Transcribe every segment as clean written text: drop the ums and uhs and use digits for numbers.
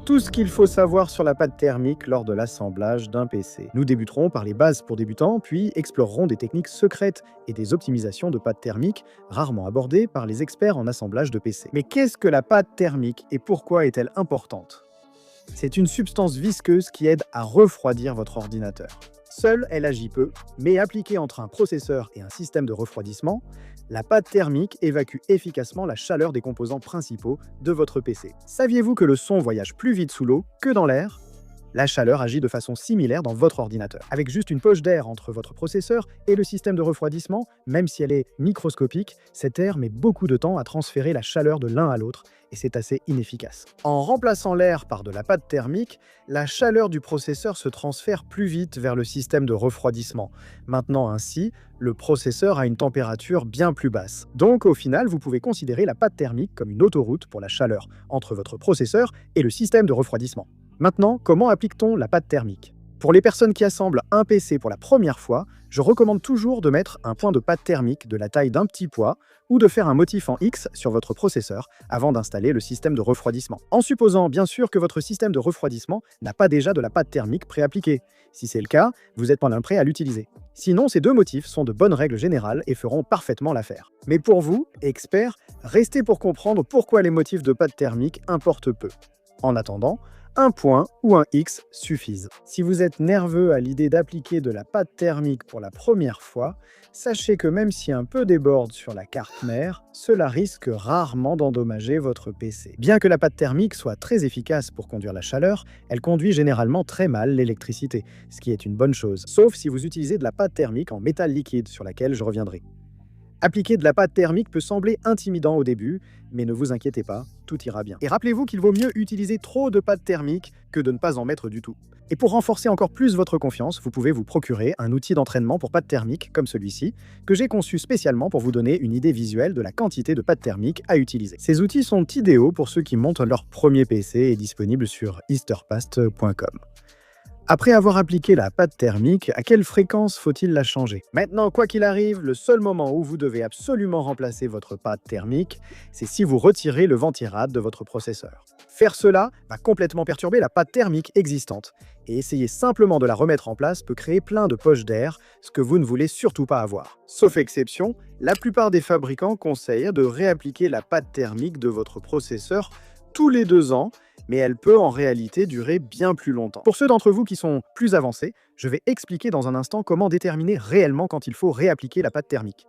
Tout ce qu'il faut savoir sur la pâte thermique lors de l'assemblage d'un PC. Nous débuterons par les bases pour débutants, puis explorerons des techniques secrètes et des optimisations de pâte thermique rarement abordées par les experts en assemblage de PC. Mais qu'est-ce que la pâte thermique et pourquoi est-elle importante? C'est une substance visqueuse qui aide à refroidir votre ordinateur. Seule, elle agit peu, mais appliquée entre un processeur et un système de refroidissement, la pâte thermique évacue efficacement la chaleur des composants principaux de votre PC. Saviez-vous que le son voyage plus vite sous l'eau que dans l'air? La chaleur agit de façon similaire dans votre ordinateur. Avec juste une poche d'air entre votre processeur et le système de refroidissement, même si elle est microscopique, cet air met beaucoup de temps à transférer la chaleur de l'un à l'autre et c'est assez inefficace. En remplaçant l'air par de la pâte thermique, la chaleur du processeur se transfère plus vite vers le système de refroidissement. Maintenant ainsi, le processeur a une température bien plus basse. Donc au final, vous pouvez considérer la pâte thermique comme une autoroute pour la chaleur entre votre processeur et le système de refroidissement. Maintenant, comment applique-t-on la pâte thermique? Pour les personnes qui assemblent un PC pour la première fois, je recommande toujours de mettre un point de pâte thermique de la taille d'un petit pois ou de faire un motif en X sur votre processeur avant d'installer le système de refroidissement. En supposant bien sûr que votre système de refroidissement n'a pas déjà de la pâte thermique préappliquée. Si c'est le cas, vous êtes pendant prêt à l'utiliser. Sinon, ces deux motifs sont de bonnes règles générales et feront parfaitement l'affaire. Mais pour vous, experts, restez pour comprendre pourquoi les motifs de pâte thermique importent peu. En attendant, un point ou un X suffisent. Si vous êtes nerveux à l'idée d'appliquer de la pâte thermique pour la première fois, sachez que même si un peu déborde sur la carte mère, cela risque rarement d'endommager votre PC. Bien que la pâte thermique soit très efficace pour conduire la chaleur, elle conduit généralement très mal l'électricité, ce qui est une bonne chose, sauf si vous utilisez de la pâte thermique en métal liquide sur laquelle je reviendrai. Appliquer de la pâte thermique peut sembler intimidant au début, mais ne vous inquiétez pas, tout ira bien. Et rappelez-vous qu'il vaut mieux utiliser trop de pâte thermique que de ne pas en mettre du tout. Et pour renforcer encore plus votre confiance, vous pouvez vous procurer un outil d'entraînement pour pâte thermique comme celui-ci, que j'ai conçu spécialement pour vous donner une idée visuelle de la quantité de pâte thermique à utiliser. Ces outils sont idéaux pour ceux qui montent leur premier PC et disponibles sur easterpast.com. Après avoir appliqué la pâte thermique, à quelle fréquence faut-il la changer? Maintenant, quoi qu'il arrive, le seul moment où vous devez absolument remplacer votre pâte thermique, c'est si vous retirez le ventirad de votre processeur. Faire cela va complètement perturber la pâte thermique existante, et essayer simplement de la remettre en place peut créer plein de poches d'air, ce que vous ne voulez surtout pas avoir. Sauf exception, la plupart des fabricants conseillent de réappliquer la pâte thermique de votre processeur tous les 2 ans, mais elle peut en réalité durer bien plus longtemps. Pour ceux d'entre vous qui sont plus avancés, je vais expliquer dans un instant comment déterminer réellement quand il faut réappliquer la pâte thermique.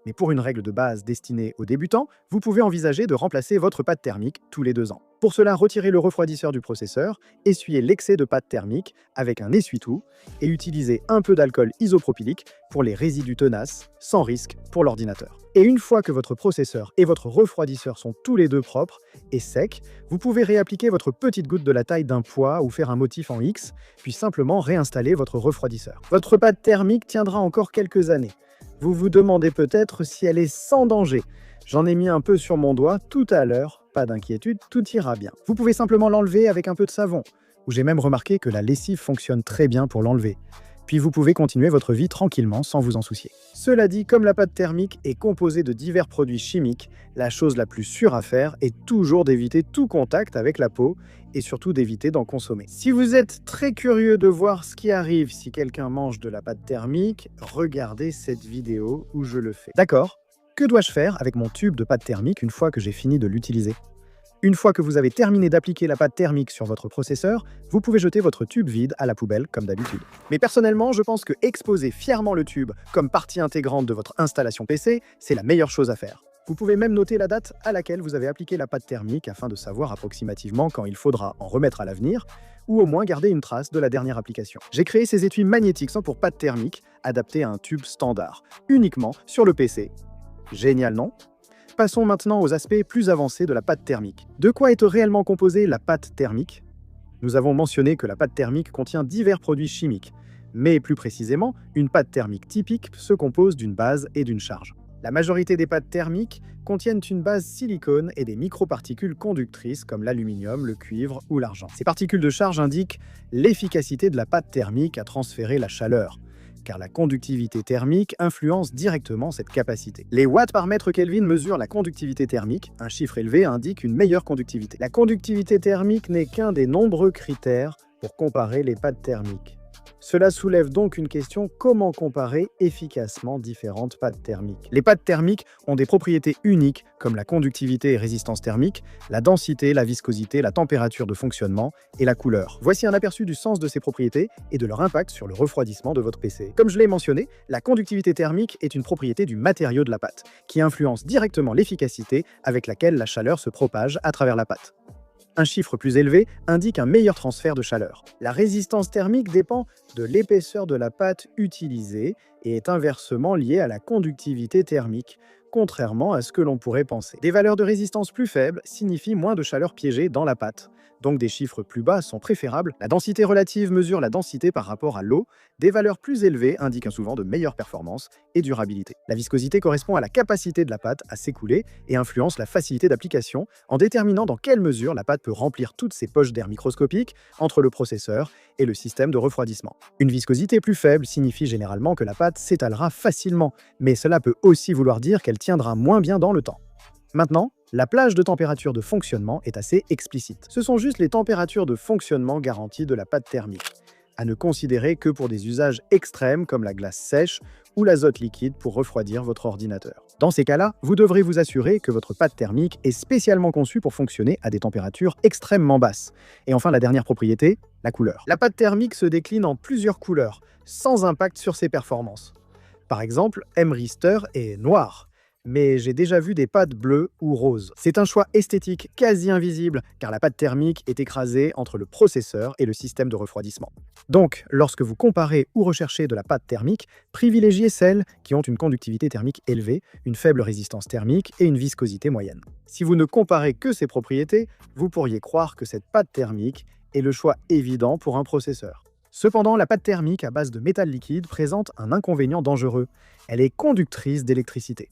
Mais pour une règle de base destinée aux débutants, vous pouvez envisager de remplacer votre pâte thermique tous les 2 ans. Pour cela, retirez le refroidisseur du processeur, essuyez l'excès de pâte thermique avec un essuie-tout et utilisez un peu d'alcool isopropylique pour les résidus tenaces, sans risque pour l'ordinateur. Et une fois que votre processeur et votre refroidisseur sont tous les deux propres et secs, vous pouvez réappliquer votre petite goutte de la taille d'un pois ou faire un motif en X, puis simplement réinstaller votre refroidisseur. Votre pâte thermique tiendra encore quelques années. Vous vous demandez peut-être si elle est sans danger. J'en ai mis un peu sur mon doigt tout à l'heure, pas d'inquiétude, tout ira bien. Vous pouvez simplement l'enlever avec un peu de savon, où j'ai même remarqué que la lessive fonctionne très bien pour l'enlever. Puis vous pouvez continuer votre vie tranquillement sans vous en soucier. Cela dit, comme la pâte thermique est composée de divers produits chimiques, la chose la plus sûre à faire est toujours d'éviter tout contact avec la peau et surtout d'éviter d'en consommer. Si vous êtes très curieux de voir ce qui arrive si quelqu'un mange de la pâte thermique, regardez cette vidéo où je le fais. D'accord, que dois-je faire avec mon tube de pâte thermique une fois que j'ai fini de l'utiliser? Une fois que vous avez terminé d'appliquer la pâte thermique sur votre processeur, vous pouvez jeter votre tube vide à la poubelle comme d'habitude. Mais personnellement, je pense que exposer fièrement le tube comme partie intégrante de votre installation PC, c'est la meilleure chose à faire. Vous pouvez même noter la date à laquelle vous avez appliqué la pâte thermique afin de savoir approximativement quand il faudra en remettre à l'avenir, ou au moins garder une trace de la dernière application. J'ai créé ces étuis magnétiques sans pour pâte thermique, adaptés à un tube standard, uniquement sur le PC. Génial, non? Passons maintenant aux aspects plus avancés de la pâte thermique. De quoi est réellement composée la pâte thermique? Nous avons mentionné que la pâte thermique contient divers produits chimiques, mais plus précisément, une pâte thermique typique se compose d'une base et d'une charge. La majorité des pâtes thermiques contiennent une base silicone et des microparticules conductrices comme l'aluminium, le cuivre ou l'argent. Ces particules de charge indiquent l'efficacité de la pâte thermique à transférer la chaleur, car la conductivité thermique influence directement cette capacité. Les watts par mètre Kelvin mesurent la conductivité thermique. Un chiffre élevé indique une meilleure conductivité. La conductivité thermique n'est qu'un des nombreux critères pour comparer les pattes thermiques. Cela soulève donc une question: comment comparer efficacement différentes pattes thermiques? Les pattes thermiques ont des propriétés uniques comme la conductivité et résistance thermique, la densité, la viscosité, la température de fonctionnement et la couleur. Voici un aperçu du sens de ces propriétés et de leur impact sur le refroidissement de votre PC. Comme je l'ai mentionné, la conductivité thermique est une propriété du matériau de la pâte, qui influence directement l'efficacité avec laquelle la chaleur se propage à travers la pâte. Un chiffre plus élevé indique un meilleur transfert de chaleur. La résistance thermique dépend de l'épaisseur de la pâte utilisée et est inversement liée à la conductivité thermique, contrairement à ce que l'on pourrait penser. Des valeurs de résistance plus faibles signifient moins de chaleur piégée dans la pâte, donc des chiffres plus bas sont préférables. La densité relative mesure la densité par rapport à l'eau. Des valeurs plus élevées indiquent souvent de meilleures performances et durabilité. La viscosité correspond à la capacité de la pâte à s'écouler et influence la facilité d'application en déterminant dans quelle mesure la pâte peut remplir toutes ces poches d'air microscopiques entre le processeur et le système de refroidissement. Une viscosité plus faible signifie généralement que la pâte s'étalera facilement, mais cela peut aussi vouloir dire qu'elle tiendra moins bien dans le temps. Maintenant, la plage de température de fonctionnement est assez explicite. Ce sont juste les températures de fonctionnement garanties de la pâte thermique, à ne considérer que pour des usages extrêmes comme la glace sèche ou l'azote liquide pour refroidir votre ordinateur. Dans ces cas-là, vous devrez vous assurer que votre pâte thermique est spécialement conçue pour fonctionner à des températures extrêmement basses. Et enfin, la dernière propriété, la couleur. La pâte thermique se décline en plusieurs couleurs, sans impact sur ses performances. Par exemple, M-Rister est noir, mais j'ai déjà vu des pâtes bleues ou roses. C'est un choix esthétique quasi invisible, car la pâte thermique est écrasée entre le processeur et le système de refroidissement. Donc, lorsque vous comparez ou recherchez de la pâte thermique, privilégiez celles qui ont une conductivité thermique élevée, une faible résistance thermique et une viscosité moyenne. Si vous ne comparez que ces propriétés, vous pourriez croire que cette pâte thermique est le choix évident pour un processeur. Cependant, la pâte thermique à base de métal liquide présente un inconvénient dangereux. Elle est conductrice d'électricité.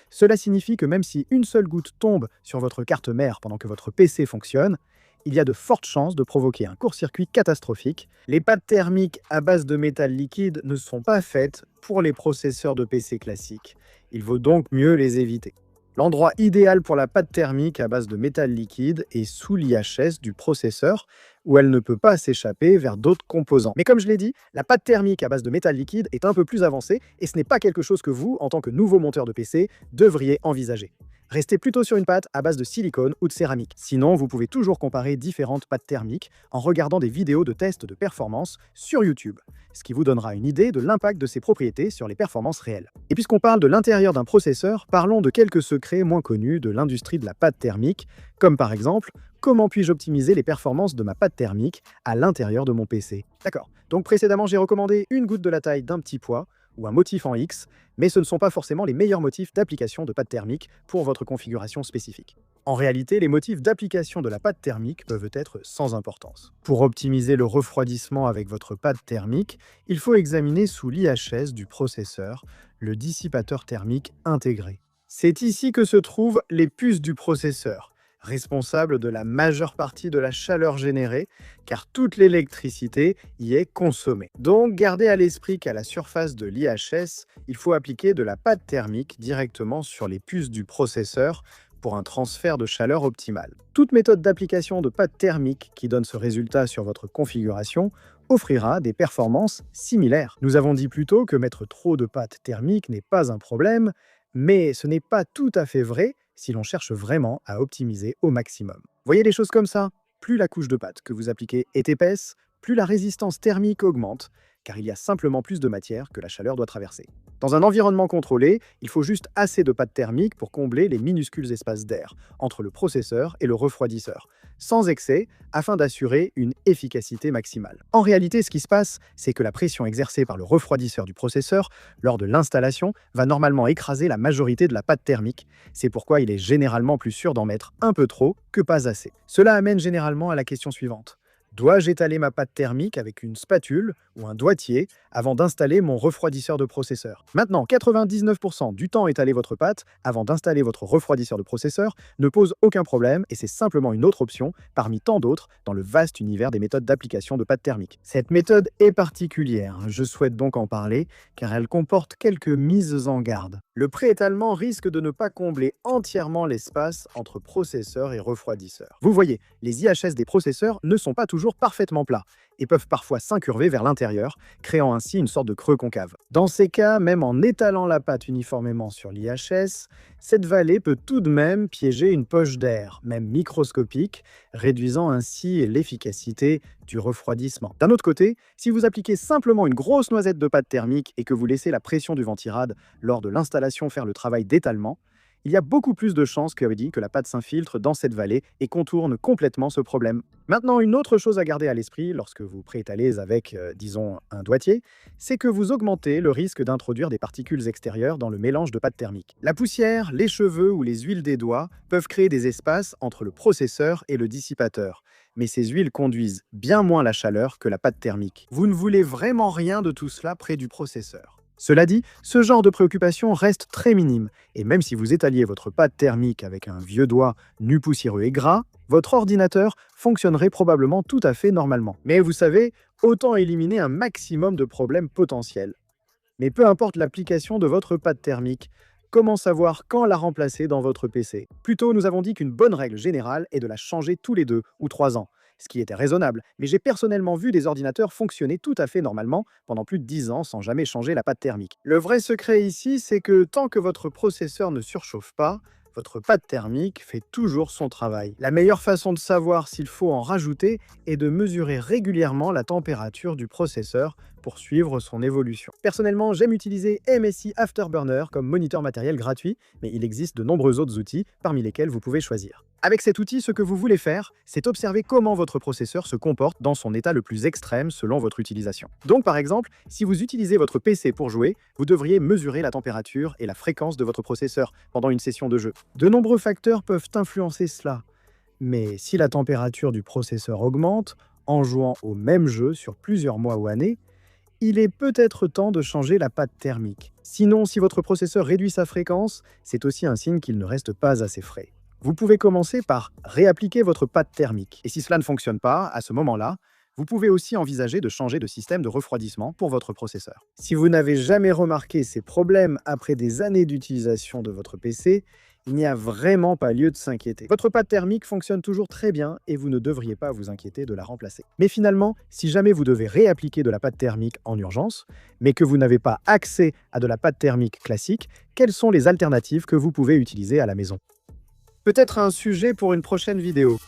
Cela signifie que même si une seule goutte tombe sur votre carte mère pendant que votre PC fonctionne, il y a de fortes chances de provoquer un court-circuit catastrophique. Les pâtes thermiques à base de métal liquide ne sont pas faites pour les processeurs de PC classiques. Il vaut donc mieux les éviter. L'endroit idéal pour la pâte thermique à base de métal liquide est sous l'IHS du processeur, où elle ne peut pas s'échapper vers d'autres composants. Mais comme je l'ai dit, la pâte thermique à base de métal liquide est un peu plus avancée et ce n'est pas quelque chose que vous, en tant que nouveau monteur de PC, devriez envisager. Restez plutôt sur une pâte à base de silicone ou de céramique. Sinon, vous pouvez toujours comparer différentes pâtes thermiques en regardant des vidéos de tests de performance sur YouTube, ce qui vous donnera une idée de l'impact de ces propriétés sur les performances réelles. Et puisqu'on parle de l'intérieur d'un processeur, parlons de quelques secrets moins connus de l'industrie de la pâte thermique, comme par exemple, comment puis-je optimiser les performances de ma pâte thermique à l'intérieur de mon PC? D'accord, donc précédemment j'ai recommandé une goutte de la taille d'un petit pois, ou un motif en X, mais ce ne sont pas forcément les meilleurs motifs d'application de pâte thermique pour votre configuration spécifique. En réalité, les motifs d'application de la pâte thermique peuvent être sans importance. Pour optimiser le refroidissement avec votre pâte thermique, il faut examiner sous l'IHS du processeur le dissipateur thermique intégré. C'est ici que se trouvent les puces du processeur, responsable de la majeure partie de la chaleur générée, car toute l'électricité y est consommée. Donc, gardez à l'esprit qu'à la surface de l'IHS, il faut appliquer de la pâte thermique directement sur les puces du processeur pour un transfert de chaleur optimal. Toute méthode d'application de pâte thermique qui donne ce résultat sur votre configuration offrira des performances similaires. Nous avons dit plus tôt que mettre trop de pâte thermique n'est pas un problème, mais ce n'est pas tout à fait vrai si l'on cherche vraiment à optimiser au maximum. Voyez les choses comme ça, plus la couche de pâte que vous appliquez est épaisse, plus la résistance thermique augmente, car il y a simplement plus de matière que la chaleur doit traverser. Dans un environnement contrôlé, il faut juste assez de pâte thermique pour combler les minuscules espaces d'air entre le processeur et le refroidisseur, sans excès, afin d'assurer une efficacité maximale. En réalité, ce qui se passe, c'est que la pression exercée par le refroidisseur du processeur lors de l'installation va normalement écraser la majorité de la pâte thermique. C'est pourquoi il est généralement plus sûr d'en mettre un peu trop que pas assez. Cela amène généralement à la question suivante. Dois-je étaler ma pâte thermique avec une spatule ou un doigtier avant d'installer mon refroidisseur de processeur? Maintenant, 99% du temps étaler votre pâte avant d'installer votre refroidisseur de processeur ne pose aucun problème et c'est simplement une autre option parmi tant d'autres dans le vaste univers des méthodes d'application de pâte thermique. Cette méthode est particulière, je souhaite donc en parler car elle comporte quelques mises en garde. Le préétalement risque de ne pas combler entièrement l'espace entre processeur et refroidisseur. Vous voyez, les IHS des processeurs ne sont pas toujours parfaitement plats et peuvent parfois s'incurver vers l'intérieur, créant ainsi une sorte de creux concave. Dans ces cas, même en étalant la pâte uniformément sur l'IHS, cette vallée peut tout de même piéger une poche d'air, même microscopique, réduisant ainsi l'efficacité du refroidissement. D'un autre côté, si vous appliquez simplement une grosse noisette de pâte thermique et que vous laissez la pression du ventirad lors de l'installation faire le travail d'étalement, il y a beaucoup plus de chances que la pâte s'infiltre dans cette vallée et contourne complètement ce problème. Maintenant, une autre chose à garder à l'esprit lorsque vous préétalez avec, disons, un doigtier, c'est que vous augmentez le risque d'introduire des particules extérieures dans le mélange de pâte thermique. La poussière, les cheveux ou les huiles des doigts peuvent créer des espaces entre le processeur et le dissipateur. Mais ces huiles conduisent bien moins la chaleur que la pâte thermique. Vous ne voulez vraiment rien de tout cela près du processeur. Cela dit, ce genre de préoccupation reste très minime, et même si vous étaliez votre pâte thermique avec un vieux doigt nu poussiéreux et gras, votre ordinateur fonctionnerait probablement tout à fait normalement. Mais vous savez, autant éliminer un maximum de problèmes potentiels. Mais peu importe l'application de votre pâte thermique, comment savoir quand la remplacer dans votre PC? Plutôt, nous avons dit qu'une bonne règle générale est de la changer tous les 2 ou 3 ans, ce qui était raisonnable, mais j'ai personnellement vu des ordinateurs fonctionner tout à fait normalement pendant plus de 10 ans sans jamais changer la pâte thermique. Le vrai secret ici, c'est que tant que votre processeur ne surchauffe pas, votre pâte thermique fait toujours son travail. La meilleure façon de savoir s'il faut en rajouter est de mesurer régulièrement la température du processeur pour suivre son évolution. Personnellement, j'aime utiliser MSI Afterburner comme moniteur matériel gratuit, mais il existe de nombreux autres outils parmi lesquels vous pouvez choisir. Avec cet outil, ce que vous voulez faire, c'est observer comment votre processeur se comporte dans son état le plus extrême selon votre utilisation. Donc par exemple, si vous utilisez votre PC pour jouer, vous devriez mesurer la température et la fréquence de votre processeur pendant une session de jeu. De nombreux facteurs peuvent influencer cela, mais si la température du processeur augmente en jouant au même jeu sur plusieurs mois ou années, il est peut-être temps de changer la pâte thermique. Sinon, si votre processeur réduit sa fréquence, c'est aussi un signe qu'il ne reste pas assez frais. Vous pouvez commencer par réappliquer votre pâte thermique. Et si cela ne fonctionne pas, à ce moment-là, vous pouvez aussi envisager de changer de système de refroidissement pour votre processeur. Si vous n'avez jamais remarqué ces problèmes après des années d'utilisation de votre PC, il n'y a vraiment pas lieu de s'inquiéter. Votre pâte thermique fonctionne toujours très bien et vous ne devriez pas vous inquiéter de la remplacer. Mais finalement, si jamais vous devez réappliquer de la pâte thermique en urgence, mais que vous n'avez pas accès à de la pâte thermique classique, quelles sont les alternatives que vous pouvez utiliser à la maison? Peut-être un sujet pour une prochaine vidéo.